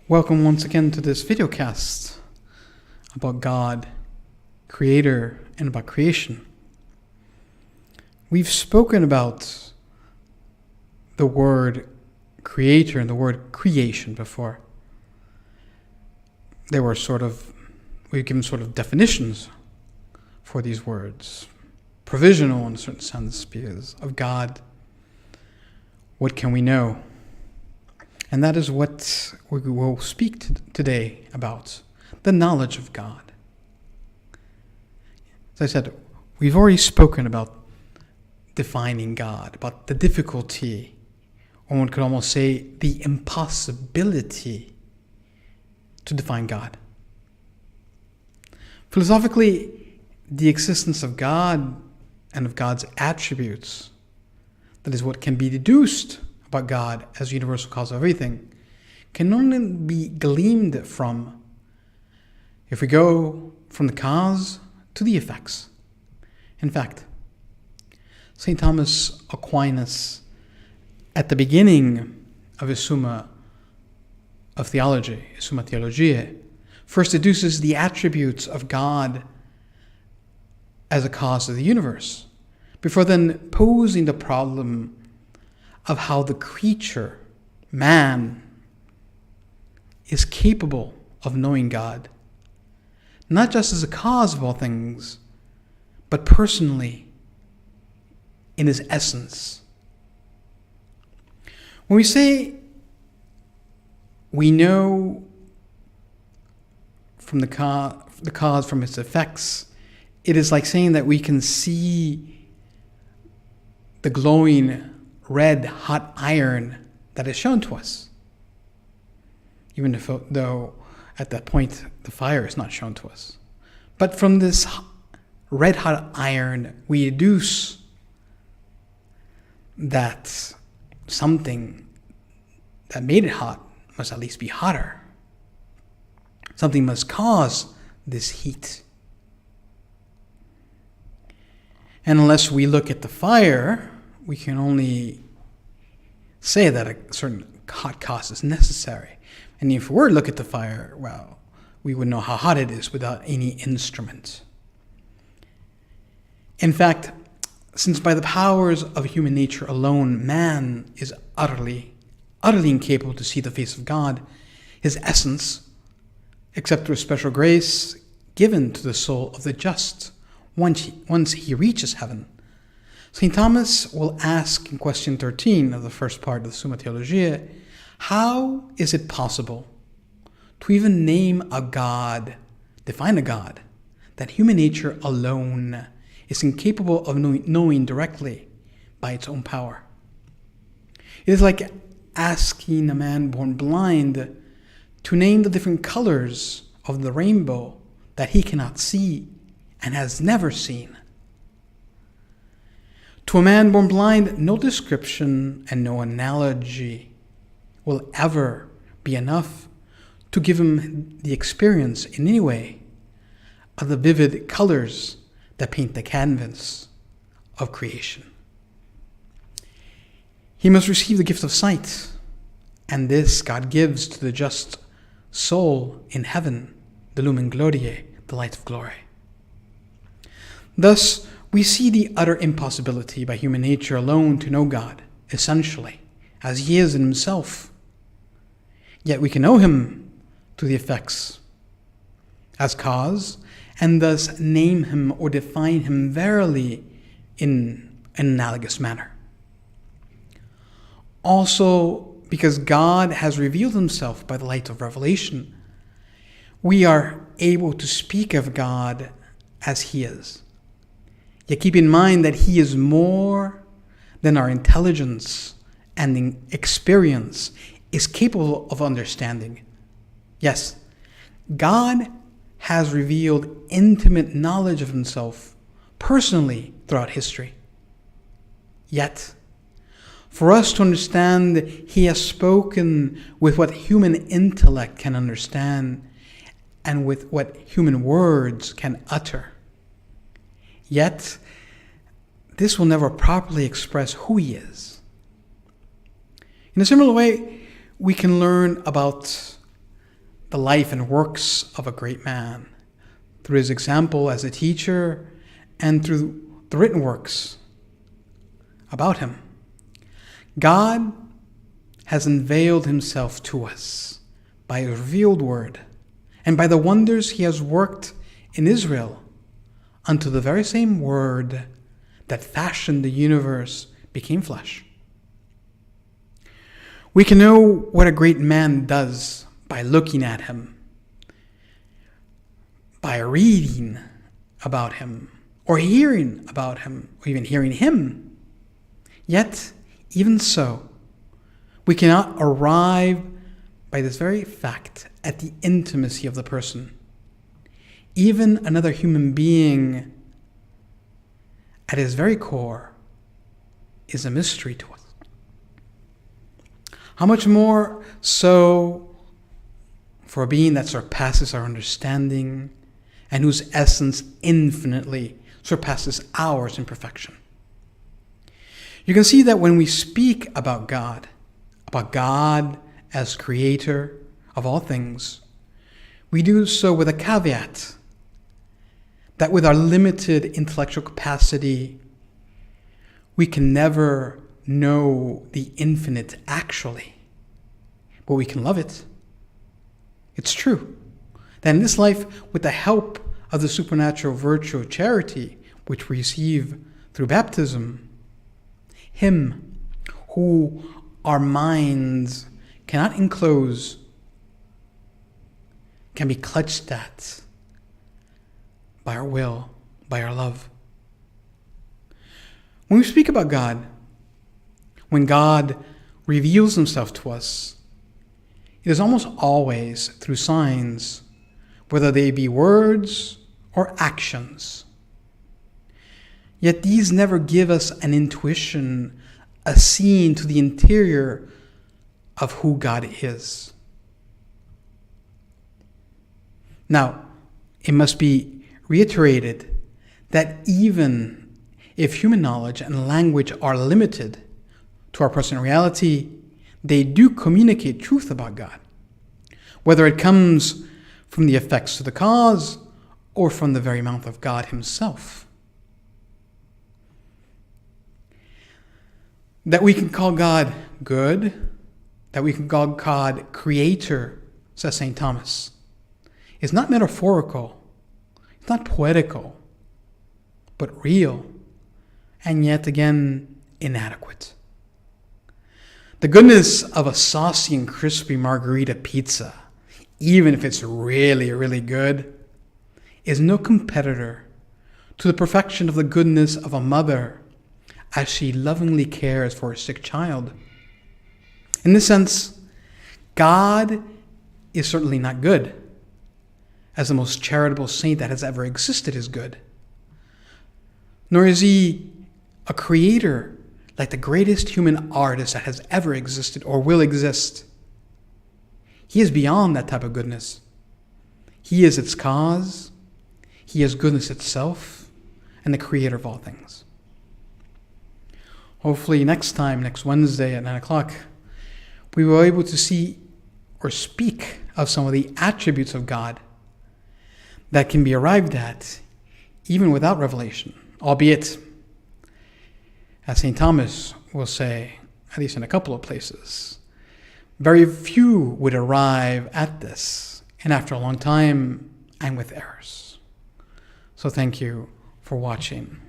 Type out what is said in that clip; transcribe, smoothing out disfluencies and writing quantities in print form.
Welcome once again to this videocast about God, Creator, and about creation. We've spoken about the word creator and the word creation before. We've given sort of definitions for these words. Provisional in a certain sense, because of God, what can we know? And that is what we will speak today about, the knowledge of God. As I said, we've already spoken about defining God, about the difficulty, or one could almost say the impossibility to define God. Philosophically, the existence of God and of God's attributes, that is what can be deduced about God as universal cause of everything, can only be gleaned from if we go from the cause to the effects. In fact, St. Thomas Aquinas, at the beginning of his Summa of Theology, Summa Theologiae, first deduces the attributes of God as a cause of the universe, before then posing the problem of how the creature, man, is capable of knowing God, not just as a cause of all things, but personally, in his essence. When we say we know from the cause from its effects, it is like saying that we can see the glowing red hot iron that is shown to us, even though at that point the fire is not shown to us. But from this red hot iron we deduce that something that made it hot must at least be hotter. Something must cause this heat. And unless we look at the fire, we can only say that a certain hot cause is necessary. And if we were to look at the fire, well, we would know how hot it is without any instrument. In fact, since by the powers of human nature alone, man is utterly incapable to see the face of God, his essence, except through a special grace given to the soul of the just, once he reaches heaven. St. Thomas will ask in question 13 of the first part of the Summa Theologiae, how is it possible to even name a God, define a God, that human nature alone is incapable of knowing directly by its own power? It is like asking a man born blind to name the different colors of the rainbow that he cannot see and has never seen. To a man born blind, no description and no analogy will ever be enough to give him the experience in any way of the vivid colors that paint the canvas of creation. He must receive the gift of sight, and this God gives to the just soul in heaven, the lumen gloriae, the light of glory. Thus, we see the utter impossibility by human nature alone to know God, essentially, as he is in himself. Yet we can know him through the effects as cause, and thus name him or define him verily in an analogous manner. Also, because God has revealed himself by the light of revelation, we are able to speak of God as he is. Yet keep in mind that he is more than our intelligence and experience is capable of understanding. Yes, God has revealed intimate knowledge of himself personally throughout history. Yet, for us to understand, he has spoken with what human intellect can understand and with what human words can utter. Yet, this will never properly express who he is. In a similar way, we can learn about the life and works of a great man through his example as a teacher and through the written works about him. God has unveiled himself to us by his revealed word and by the wonders he has worked in Israel until the very same word that fashioned the universe became flesh. We can know what a great man does by looking at him, by reading about him, or hearing about him, or even hearing him. Yet, even so, we cannot arrive by this very fact at the intimacy of the person. Even another human being, at his very core, is a mystery to us. How much more so for a being that surpasses our understanding and whose essence infinitely surpasses ours in perfection. You can see that when we speak about God as creator of all things, we do so with a caveat that with our limited intellectual capacity, we can never know the infinite actually, but we can love it. It's true that in this life, with the help of the supernatural virtue of charity, which we receive through baptism, him who our minds cannot enclose can be clutched at by our will, by our love. When we speak about God, when God reveals himself to us, it is almost always through signs, whether they be words or actions. Yet these never give us an intuition, a seeing to the interior of who God is. Now, it must be reiterated that even if human knowledge and language are limited to our present reality, they do communicate truth about God, whether it comes from the effects to the cause or from the very mouth of God himself. That we can call God good, that we can call God creator, says St. Thomas, is not metaphorical, it's not poetical, but real, and yet again, inadequate. The goodness of a saucy and crispy margarita pizza, even if it's really, really good, is no competitor to the perfection of the goodness of a mother as she lovingly cares for a sick child. In this sense, God is certainly not good, as the most charitable saint that has ever existed is good. Nor is he a creator like the greatest human artist that has ever existed or will exist. He is beyond that type of goodness. He is its cause. He is goodness itself and the creator of all things. Hopefully next Wednesday at 9 o'clock, we will be able to see or speak of some of the attributes of God that can be arrived at even without revelation, albeit, as St. Thomas will say, at least in a couple of places, very few would arrive at this, and after a long time, and with errors. So thank you for watching.